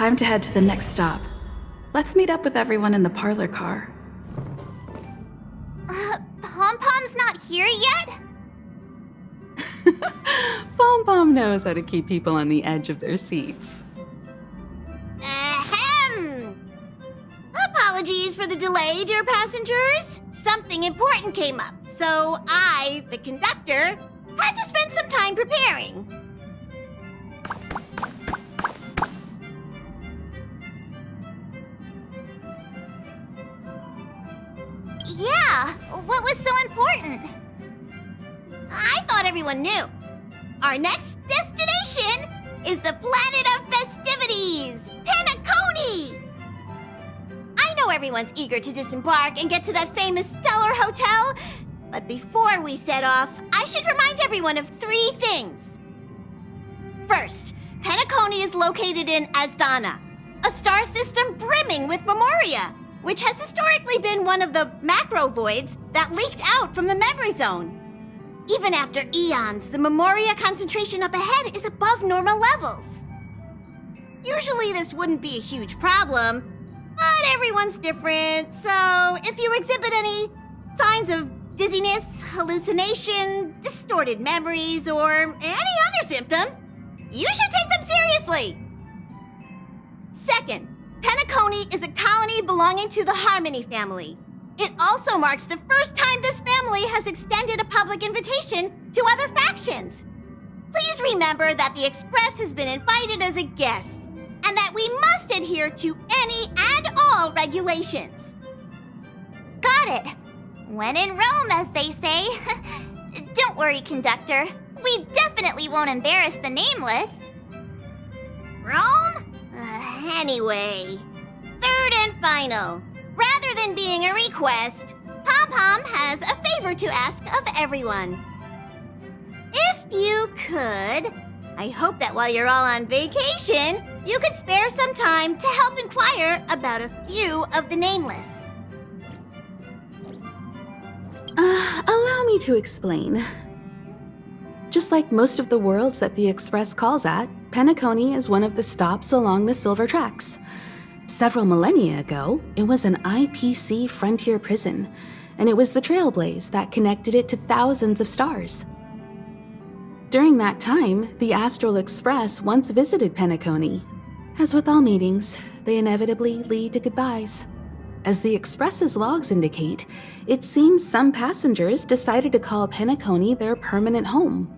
Time to head to the next stop. Let's meet up with everyone in the parlor car. Pom-Pom's not here yet? Pom-Pom knows how to keep people on the edge of their seats. Ahem! Apologies for the delay, dear passengers. Something important came up, so I, the conductor, had to spend some time preparing. Yeah, what was so important? I thought everyone knew. Our next destination is the planet of festivities, Penacony! I know everyone's eager to disembark and get to that famous Stellar Hotel, but before we set off, I should remind everyone of 3 things. First, Penacony is located in Asdana, a star system brimming with memoria, which has historically been one of the macro voids that leaked out from the memory zone. Even after eons, the memoria concentration up ahead is above normal levels. Usually this wouldn't be a huge problem, but everyone's different, so if you exhibit any signs of dizziness, hallucination, distorted memories, or any other symptoms, you should take them seriously. Second, Penacony is a colony belonging to the Harmony family. It also marks the first time this family has extended a public invitation to other factions. Please remember that the Express has been invited as a guest, and that we must adhere to any and all regulations. Got it. When in Rome, as they say. Don't worry, conductor. We definitely won't embarrass the nameless. Rome? Anyway, third and final. Rather than being a request, Pom-Pom has a favor to ask of everyone. If you could, I hope that while you're all on vacation, you could spare some time to help inquire about a few of the nameless. Allow me to explain. Just like most of the worlds that the Express calls at, Penacony is one of the stops along the Silver Tracks. Several millennia ago, it was an IPC frontier prison, and it was the trailblaze that connected it to thousands of stars. During that time, the Astral Express once visited Penacony. As with all meetings, they inevitably lead to goodbyes. As the Express's logs indicate, it seems some passengers decided to call Penacony their permanent home.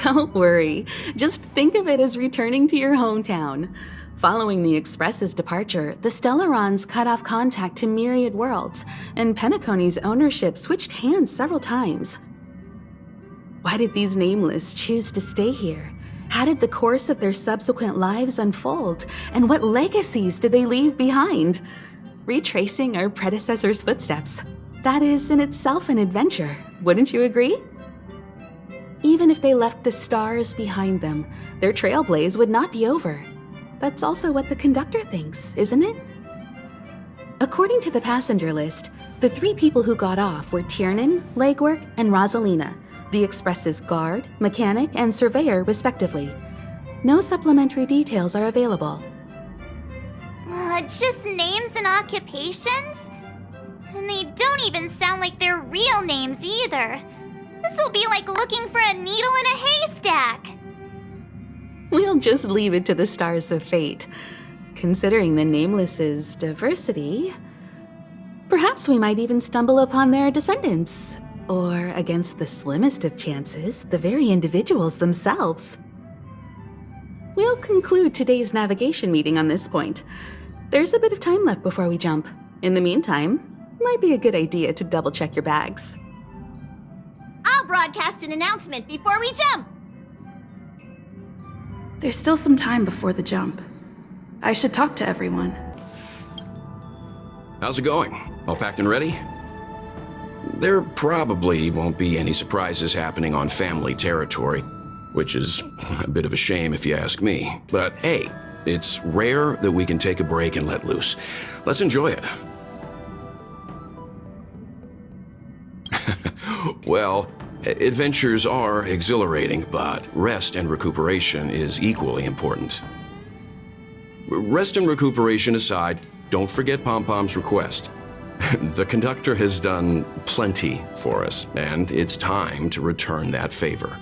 Don't worry, just think of it as returning to your hometown. Following the Express's departure, the Stellarons cut off contact to myriad worlds, and Penacony's ownership switched hands several times. Why did these nameless choose to stay here? How did the course of their subsequent lives unfold? And what legacies did they leave behind? Retracing our predecessors' footsteps. That is in itself an adventure, wouldn't you agree? Even if they left the stars behind them, their trailblaze would not be over. That's also what the conductor thinks, isn't it? According to the passenger list, the 3 people who got off were Tiernan, Legwork, and Rosalina, the Express's guard, mechanic, and surveyor, respectively. No supplementary details are available. Just names and occupations? And they don't even sound like their real names either. This'll be like looking for a needle in a haystack. We'll just leave it to the stars of fate. Considering the Nameless's diversity, perhaps we might even stumble upon their descendants. Or, against the slimmest of chances, the very individuals themselves. We'll conclude today's navigation meeting on this point. There's a bit of time left before we jump. In the meantime, might be a good idea to double-check your bags. I'll broadcast an announcement before we jump. There's still some time before the jump. I should talk to everyone. How's it going? All packed and ready? There probably won't be any surprises happening on family territory, which is a bit of a shame if you ask me. But hey, it's rare that we can take a break and let loose. Let's enjoy it. Well, Adventures are exhilarating, but rest and recuperation is equally important. Rest and recuperation aside, don't forget Pom-Pom's request. The conductor has done plenty for us, and it's time to return that favor.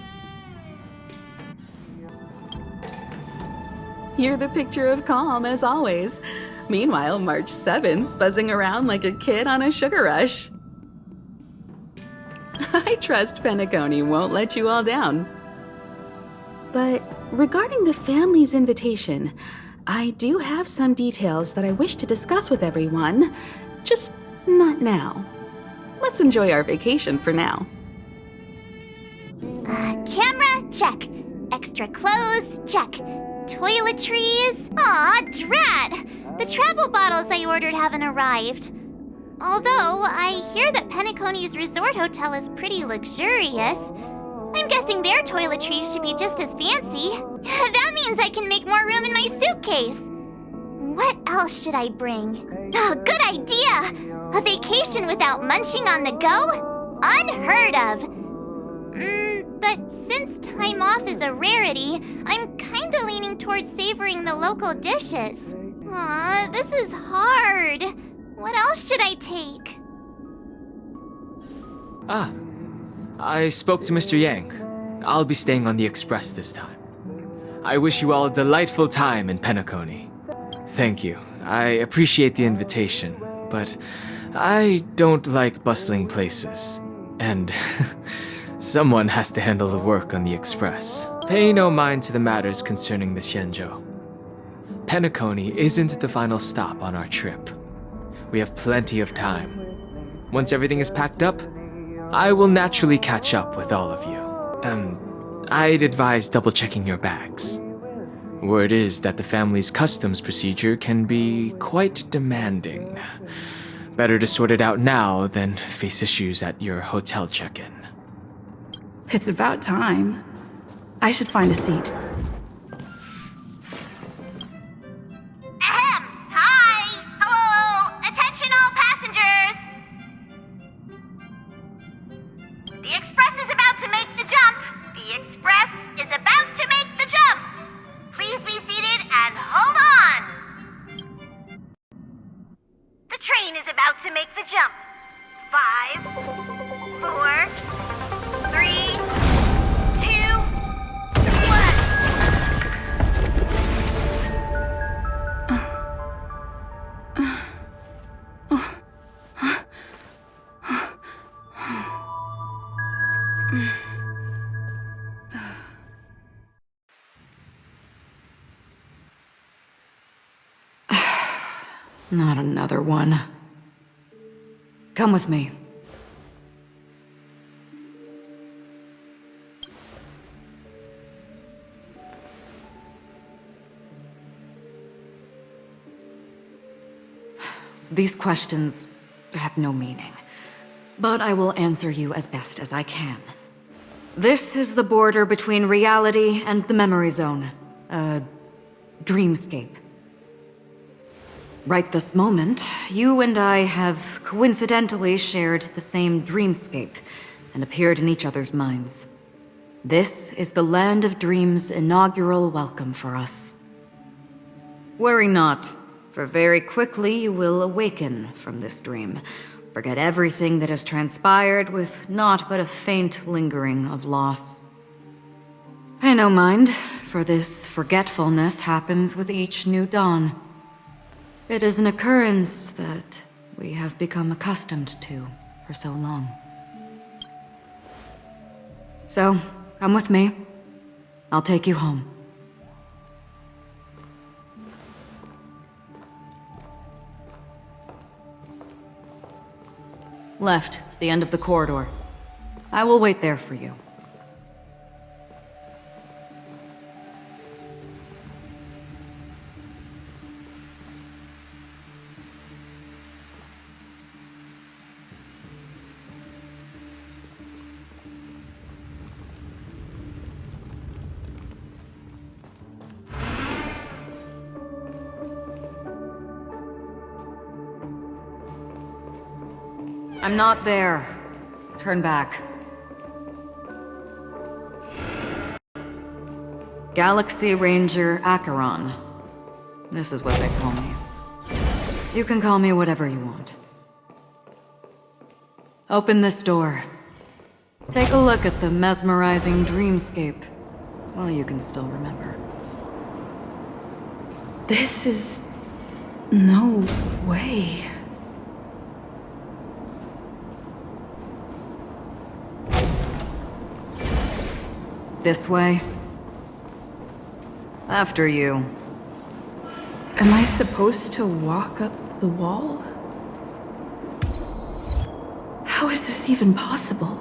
You're the picture of calm, as always. Meanwhile, March 7th's buzzing around like a kid on a sugar rush. I trust Penacony won't let you all down. But regarding the family's invitation, I do have some details that I wish to discuss with everyone, just not now. Let's enjoy our vacation for now. Camera, check. Extra clothes, check. Toiletries? Aw, drat! The travel bottles I ordered haven't arrived. Although, I hear that Penacony's resort hotel is pretty luxurious. I'm guessing their toiletries should be just as fancy. That means I can make more room in my suitcase. What else should I bring? Oh, good idea! A vacation without munching on the go? Unheard of! But since time off is a rarity, I'm kinda leaning towards savoring the local dishes. Aw, this is hard. What else should I take? I spoke to Mr. Yang. I'll be staying on the express this time. I wish you all a delightful time in Penacony. Thank you. I appreciate the invitation, but I don't like bustling places. And someone has to handle the work on the express. Pay no mind to the matters concerning the Xianzhou. Penacony isn't the final stop on our trip. We have plenty of time. Once everything is packed up, I will naturally catch up with all of you. I'd advise double-checking your bags. Word is that the family's customs procedure can be quite demanding. Better to sort it out now than face issues at your hotel check-in. It's about time. I should find a seat. Ahem! Hi! Hello! Attention all passengers! The express is about to make the jump! The express is about to make the jump! Please be seated and hold on! The train is about to make the jump. 5, 4, 3, 2, 1. Not another one. Come with me. These questions have no meaning, but I will answer you as best as I can. This is the border between reality and the memory zone, a dreamscape. Right this moment, you and I have coincidentally shared the same dreamscape and appeared in each other's minds. This is the Land of Dreams' inaugural welcome for us. Worry not, for very quickly you will awaken from this dream, forget everything that has transpired with naught but a faint lingering of loss. Pay no mind, for this forgetfulness happens with each new dawn. It is an occurrence that we have become accustomed to for so long. So, come with me. I'll take you home. Left, at the end of the corridor. I will wait there for you. I'm not there. Turn back. Galaxy Ranger Acheron. This is what they call me. You can call me whatever you want. Open this door. Take a look at the mesmerizing dreamscape. Well, you can still remember. This is... no way. This way. After you. Am I supposed to walk up the wall? How is this even possible?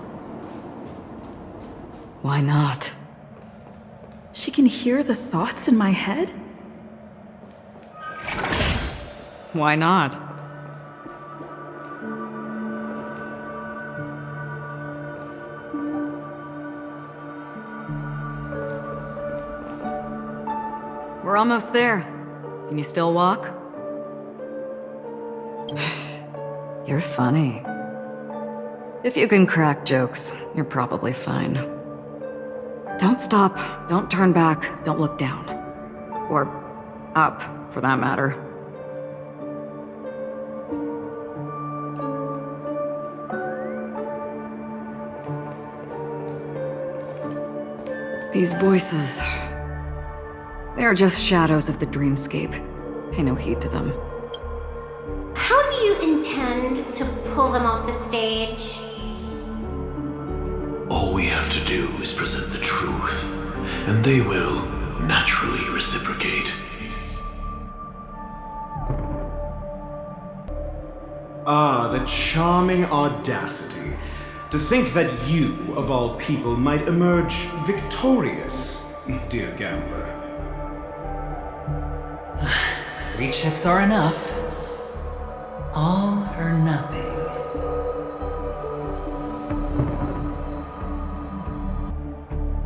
Why not? She can hear the thoughts in my head? Why not? We're almost there. Can you still walk? You're funny. If you can crack jokes, you're probably fine. Don't stop, don't turn back, don't look down. Or up, for that matter. These voices... they're just shadows of the dreamscape. Pay no heed to them. How do you intend to pull them off the stage? All we have to do is present the truth, and they will naturally reciprocate. Ah, the charming audacity. To think that you, of all people, might emerge victorious, dear gambler. 3 chips are enough. All or nothing.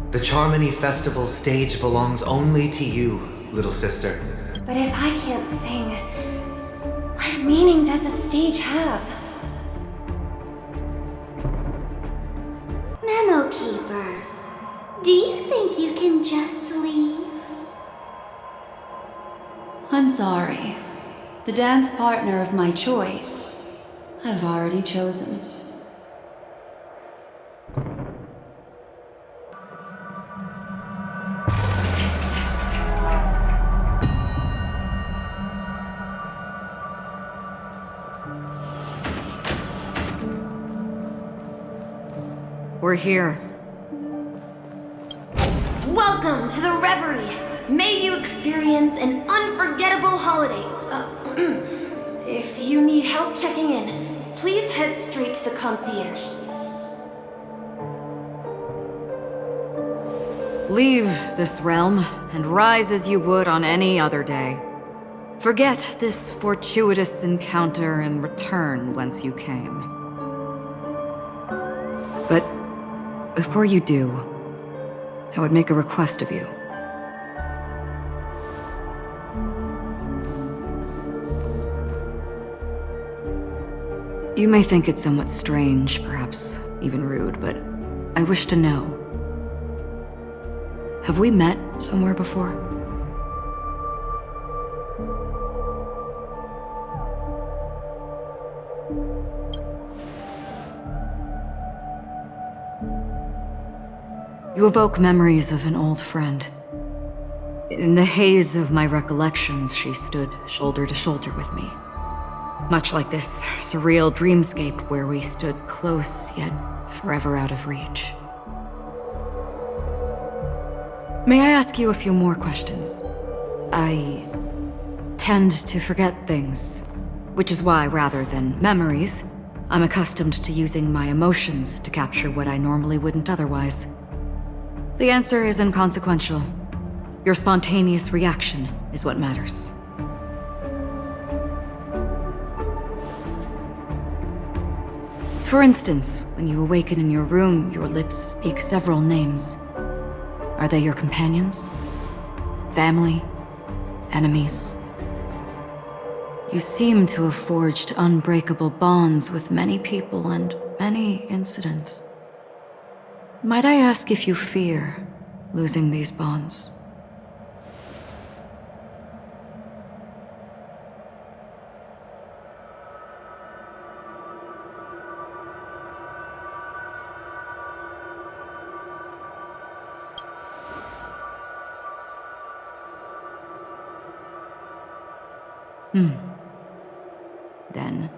The Charmony Festival stage belongs only to you, little sister. But if I can't sing, what meaning does a stage have? Memo Keeper, do you think you can just leave? I'm sorry. The dance partner of my choice, I've already chosen. We're here. Welcome to the Reverie! May you experience an unforgettable holiday. If you need help checking in, please head straight to the concierge. Leave this realm and rise as you would on any other day. Forget this fortuitous encounter and return whence you came. But before you do, I would make a request of you. You may think it somewhat strange, perhaps even rude, but I wish to know. Have we met somewhere before? You evoke memories of an old friend. In the haze of my recollections, she stood shoulder to shoulder with me. Much like this surreal dreamscape where we stood close, yet forever out of reach. May I ask you a few more questions? I tend to forget things, which is why, rather than memories, I'm accustomed to using my emotions to capture what I normally wouldn't otherwise. The answer is inconsequential. Your spontaneous reaction is what matters. For instance, when you awaken in your room, your lips speak several names. Are they your companions? Family? Enemies? You seem to have forged unbreakable bonds with many people and many incidents. Might I ask if you fear losing these bonds? Then,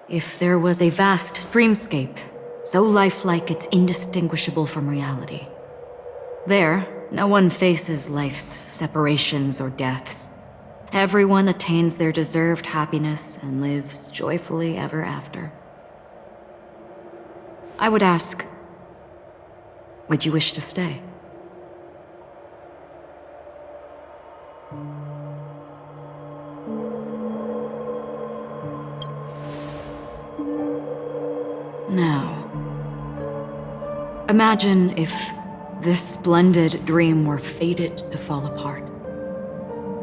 if there was a vast dreamscape, so lifelike it's indistinguishable from reality, there, no one faces life's separations or deaths. Everyone attains their deserved happiness and lives joyfully ever after. I would ask, would you wish to stay? Now, imagine if this splendid dream were fated to fall apart.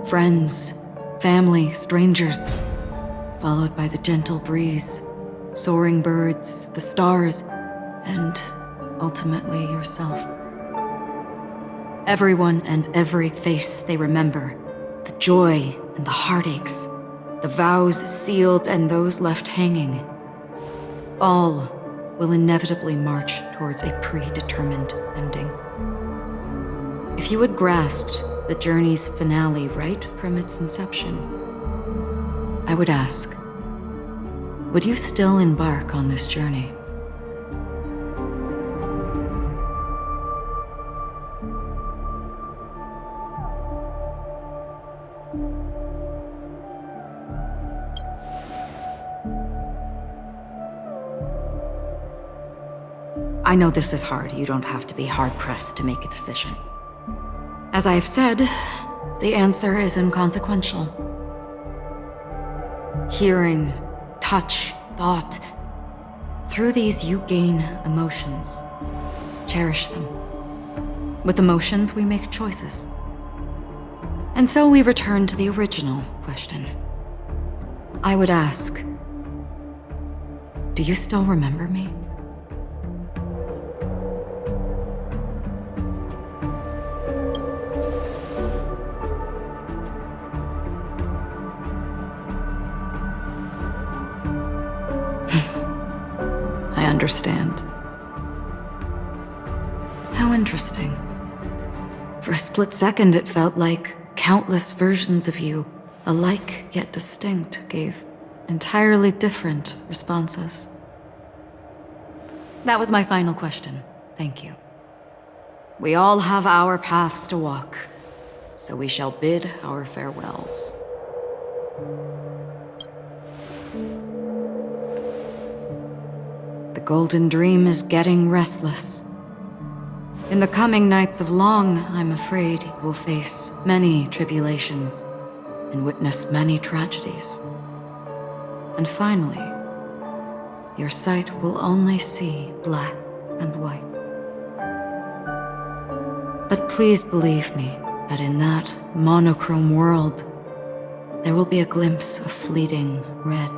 Friends, family, strangers, followed by the gentle breeze, soaring birds, the stars, and ultimately yourself. Everyone and every face they remember, the joy and the heartaches, the vows sealed and those left hanging, all will inevitably march towards a predetermined ending. If you had grasped the journey's finale right from its inception, I would ask, would you still embark on this journey? I know this is hard. You don't have to be hard-pressed to make a decision. As I have said, the answer is inconsequential. Hearing, touch, thought, through these you gain emotions. Cherish them. With emotions, we make choices. And so we return to the original question. I would ask, do you still remember me? Understand. How interesting. For a split second, it felt like countless versions of you, alike yet distinct, gave entirely different responses. That was my final question. Thank you. We all have our paths to walk, so we shall bid our farewells. The Golden Dream is getting restless. In the coming nights of Long, I'm afraid you will face many tribulations and witness many tragedies. And finally, your sight will only see black and white. But please believe me that in that monochrome world, there will be a glimpse of fleeting red.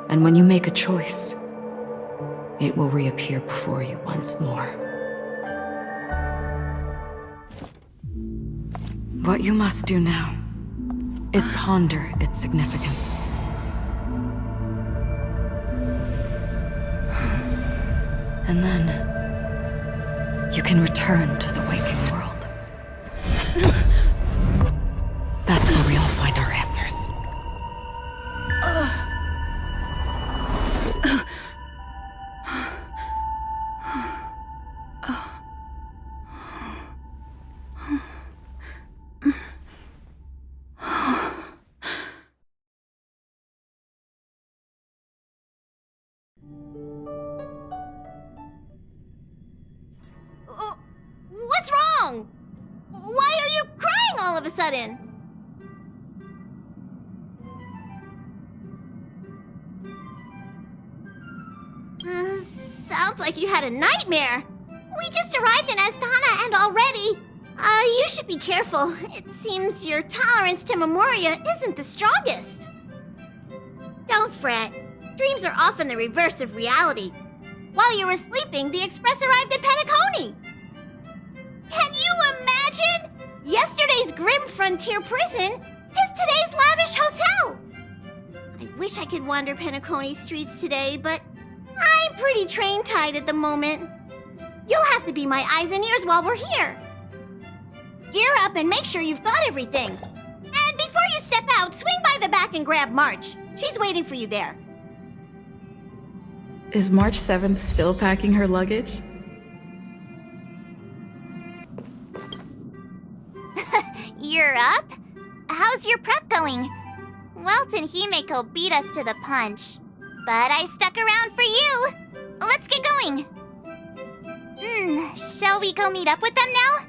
And when you make a choice, it will reappear before you once more. What you must do now is ponder its significance. And then you can return to the waking world. That's where we all find our answers. What's wrong? Why are you crying all of a sudden? Sounds like you had a nightmare. We just arrived in Astana and already... you should be careful. It seems your tolerance to Memoria isn't the strongest. Don't fret. Dreams are often the reverse of reality. While you were sleeping, the Express arrived at Penacony. Can you imagine? Yesterday's grim frontier prison is today's lavish hotel. I wish I could wander Penacony streets today, but I'm pretty train-tied at the moment. You'll have to be my eyes and ears while we're here. Gear up and make sure you've got everything. And before you step out, swing by the back and grab March. She's waiting for you there. Is March 7th still packing her luggage? You're up? How's your prep going? Welt and Himeko beat us to the punch. But I stuck around for you. Let's get going. Shall we go meet up with them now?